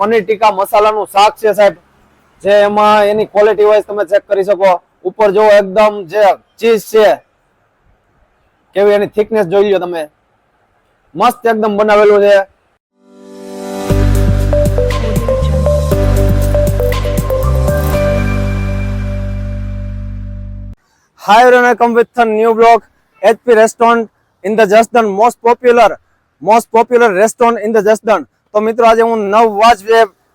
પનીર ટીકા મસાલાનું શાક છે સાહેબ, જે એમાં એની ક્વોલિટી વાઇઝ તમે ચેક કરી શકો. ઉપર જો એકદમ જે ચીઝ છે કેવી એની થિકનેસ જોઈ લો તમે, મસ્ત એકદમ બનાવેલું છે. Hi everyone, come with a new vlog. HP restaurant in the Jasdan, most popular restaurant in the Jasdan. તો મિત્રો આજે હું નવા જ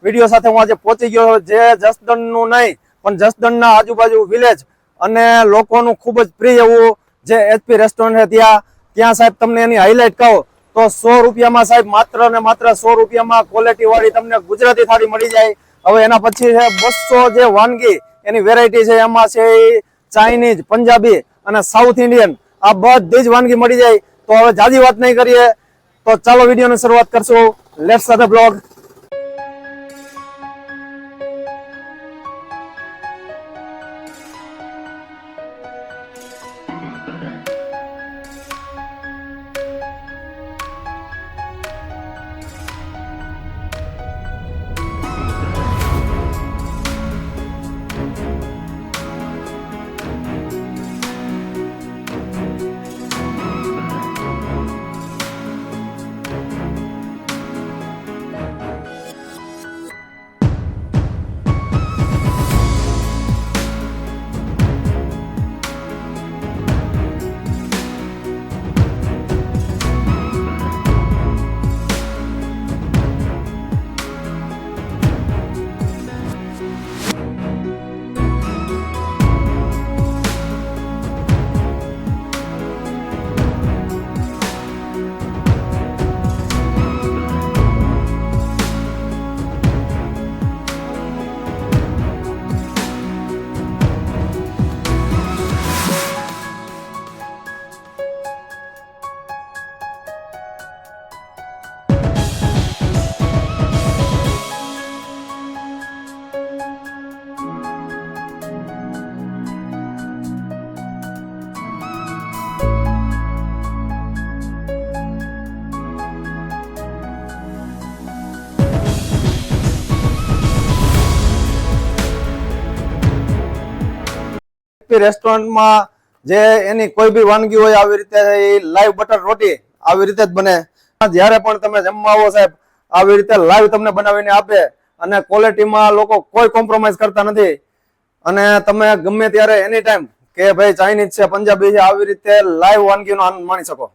વિડીયો સાથે હું આજે પહોંચી ગયો, જે જસદણ નું નહીં પણ જસદણ ના આજુબાજુ વિલેજ અને લોકોનું ખૂબ જ પ્રિય એવું જે HP રેસ્ટોરન્ટ છે ત્યાં સાહેબ તમને એની હાઇલાઇટ કહો તો 100 રૂપિયામાં સાહેબ માત્ર ને માત્ર 100 રૂપિયામાં ક્વોલિટી વાળી તમને ગુજરાતી થાળી મળી જાય. હવે એના પછી છે 200 જે વાનગી એની વેરાયટી છે, એમાં છે ચાઇનીઝ, પંજાબી અને સાઉથ ઇન્ડિયન, આ બધી જ વાનગી મળી જાય. તો હવે જાજી વાત નહીં કરીએ, તો ચાલો વિડીયોની શરૂઆત કરશું. Let's start the blog. રેસ્ટોરન્ટમાં જે એની કોઈ બી વાનગી હોય આવી રીતે લાઈવ બટર રોટી આવી રીતે જ બને. જ્યારે પણ તમે જમવા આવો સાહેબ આવી રીતે લાઈવ તમને બનાવીને આપે અને ક્વોલિટીમાં લોકો કોઈ કોમ્પ્રોમાઇઝ કરતા નથી. અને તમે ગમે ત્યારે એની ટાઈમ કે ભાઈ ચાઇનીઝ છે, પંજાબી છે, આવી રીતે લાઈવ વાનગીનો આનંદ માણી શકો.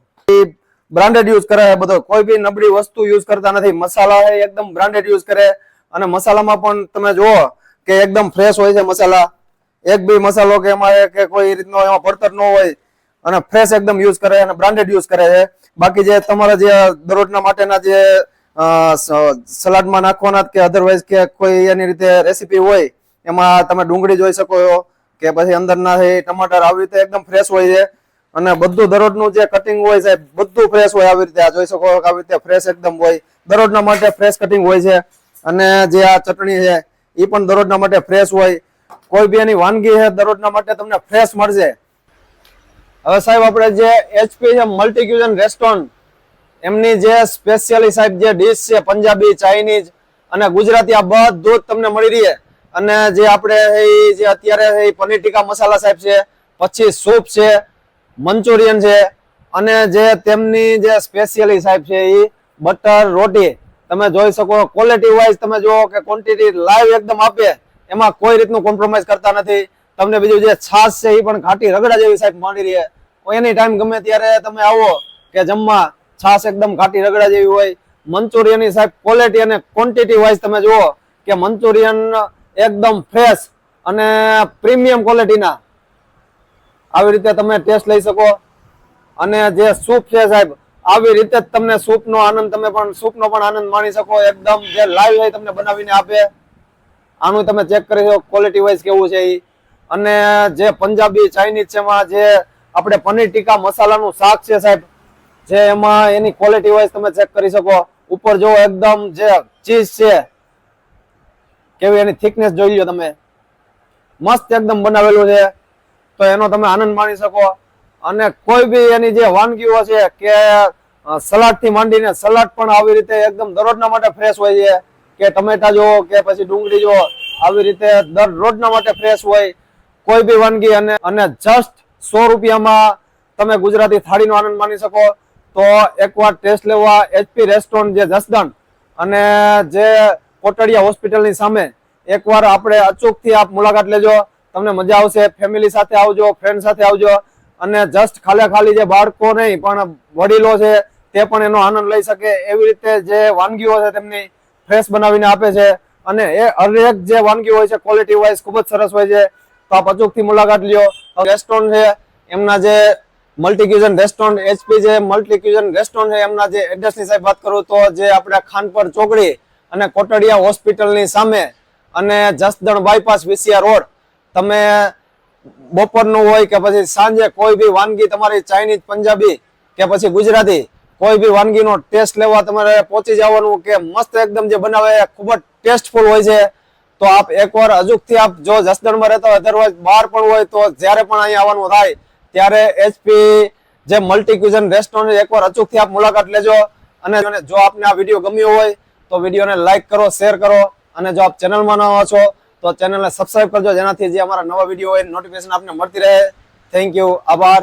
બ્રાન્ડેડ યુઝ કરે બધો, કોઈ બી નબળી વસ્તુ યુઝ કરતા નથી. મસાલા એકદમ બ્રાન્ડેડ યુઝ કરે અને મસાલામાં પણ તમે જુઓ કે એકદમ ફ્રેશ હોય છે મસાલા. એક બી મસાલો કે એમાં કે કોઈ રીતનો એમાં પડતર ન હોય અને ફ્રેશ એકદમ યુઝ કરે અને બ્રાન્ડેડ યુઝ કરે છે. બાકી જે તમારા જે દરરોજના માટેના જે સલાડમાં નાખવાના કે અધરવાઇઝ કે કોઈ એની રીતે રેસીપી હોય એમાં તમે ડુંગળી જોઈ શકો છો કે પછી અંદરના ટમાટર આવી રીતે એકદમ ફ્રેશ હોય છે. અને બધું દરરોજનું જે કટિંગ હોય સાહેબ બધું ફ્રેશ હોય. આવી રીતે આ જોઈ શકો છો, આવી રીતે ફ્રેશ એકદમ હોય, દરરોજના માટે ફ્રેશ કટિંગ હોય છે. અને જે આ ચટણી છે એ પણ દરરોજના માટે ફ્રેશ હોય. કોઈ બી એની વાનગી છે દરરોજના માટે તમને ફ્રેશ મળશે. હવે સાહેબ આપણે જે HP છે મલ્ટી ક્યુઝન રેસ્ટોરન્ટ, એમની જે સ્પેશિયલી સાહેબ જે ડીશ છે પંજાબી, ચાઇનીઝ અને ગુજરાતી આ બધું જ તમને મળી રહે. અને જે આપણે જે અત્યારે પનીર ટીકા મસાલા સાહેબ છે, પછી સૂપ છે, મંચુરિયન છે અને જે તેમની જે સ્પેશિયલી સાહેબ છે એ બટર રોટી તમે જોઈ શકો. ક્વોલિટી વાઇઝ તમે જુઓ કે ક્વોન્ટિટી લાઈવ એકદમ આપે, એમાં કોઈ રીતનું કોમ્પ્રોમાઇઝ કરતા નથી. તમને બીજું જે છાશ છે એ પણ ઘાટી રગડા જેવી સાહેબ મળી રહે. એની ટાઈમ ગમે ત્યારે તમે આવો કે જમવા, છાશ એકદમ ઘાટી રગડા જેવી હોય. મંચુરિયનની સાહેબ ક્વોલિટી અને ક્વોન્ટિટી વાઇઝ તમે જુઓ કે મંચુરિયન એકદમ ફ્રેશ અને પ્રીમિયમ ક્વોલિટીના આવી રીતે તમે ટેસ્ટ લઈ શકો. અને જે સૂપ છે સાહેબ આવી રીતે જ તમને સૂપનો આનંદ પણ આનંદ માણી શકો. એકદમ જે લાઈવ હોય તમને બનાવીને આપે. આનું તમે ચેક કરી શકો ક્વોલિટી વાઇઝ કેવું છે એ. અને જે પંજાબી, ચાઇનીઝ છે એમાં જે આપણે પનીર ટીકા મસાલાનું શાક છે સાહેબ, જે એમાં એની ક્વોલિટી વાઇઝ તમે ચેક કરી શકો. ઉપર જો એકદમ જે ચીઝ છે કેવી એની થિકનેસ જોઈ લો તમે, મસ્ત એકદમ બનાવેલું છે. તો એનો તમે આનંદ માણી શકો. અને કોઈ બી એની જે વાનગીઓ છે કે સલાડ થી માંડીને સલાડ પણ આવી રીતે એકદમ દરરોજના માટે ફ્રેશ હોય છે. કે ટમેટા જો કે પછી ડુંગળી જો આવી રીતે દરરોજના માટે ફ્રેશ હોય કોઈ બી વાનગી અને જસ્ટ 100 રૂપિયામાં તમે ગુજરાતી થાળીનો આનંદ માણી શકો. તો એકવાર ટેસ્ટ લેવા HP રેસ્ટોરન્ટ જે જસદણ અને જે કોટડિયા હોસ્પિટલની સામે એકવાર આપણે અચૂકથી આપ મુલાકાત લેજો. તમને મજા આવશે. ફેમિલી સાથે આવજો, ફ્રેન્ડ સાથે આવજો અને જસ્ટ ખાલી જે બાળકો નહીં પણ વડીલો છે તે પણ એનો આનંદ લઈ શકે એવી રીતે જે વાનગીઓ છે તેમની ફ્રેશ બનાવીને આપે છે અને એ હરેક જે વાનગી હોય છે ક્વોલિટી વાઇઝ ખૂબ જ સરસ હોય છે. તો આપ અચૂકથી મુલાકાત લ્યો. રેસ્ટોરન્ટ છે એમના જે મલ્ટી ક્યુઝન રેસ્ટોરન્ટ HP જે મલ્ટી ક્યુઝન રેસ્ટોરન્ટ છે એમના જે એડ્રેસની સાહેબ વાત કરું તો જે આપણે ખાનપર ચોકડી અને કોટડિયા હોસ્પિટલની સામે અને જસદણ બાયપાસ VCR રોડ. તમે બપોરનું હોય કે પછી સાંજે કોઈ બી વાનગી તમારી ચાઇનીઝ, પંજાબી કે પછી ગુજરાતી કોઈ બી વાનગીનો ટેસ્ટ લેવા તમારે પહોંચી જવાનું કે મસ્ત એકદમ જે બનાવે ખૂબ જ ટેસ્ટફુલ હોય છે. તો આપ એકવાર અચૂકથી આપ જો જસદણમાં રહેતા હોય અધરવાઇઝ બહાર પણ હોય તો જ્યારે પણ અહીંયા આવવાનું થાય ત્યારે HP જે મલ્ટી ક્યુઝન રેસ્ટોરન્ટ એકવાર અચૂકથી આપ મુલાકાત લેજો. અને જો આપને આ વિડીયો ગમ્યો હોય તો વિડીયોને લાઈક કરો, શેર કરો અને જો આપ ચેનલમાં નવા છો તો ચેનલને સબસ્ક્રાઇબ કરજો જેનાથી જે અમારા નવા વિડીયો હોય નોટિફિકેશન આપને મળતી રહે. Thank you. આભાર.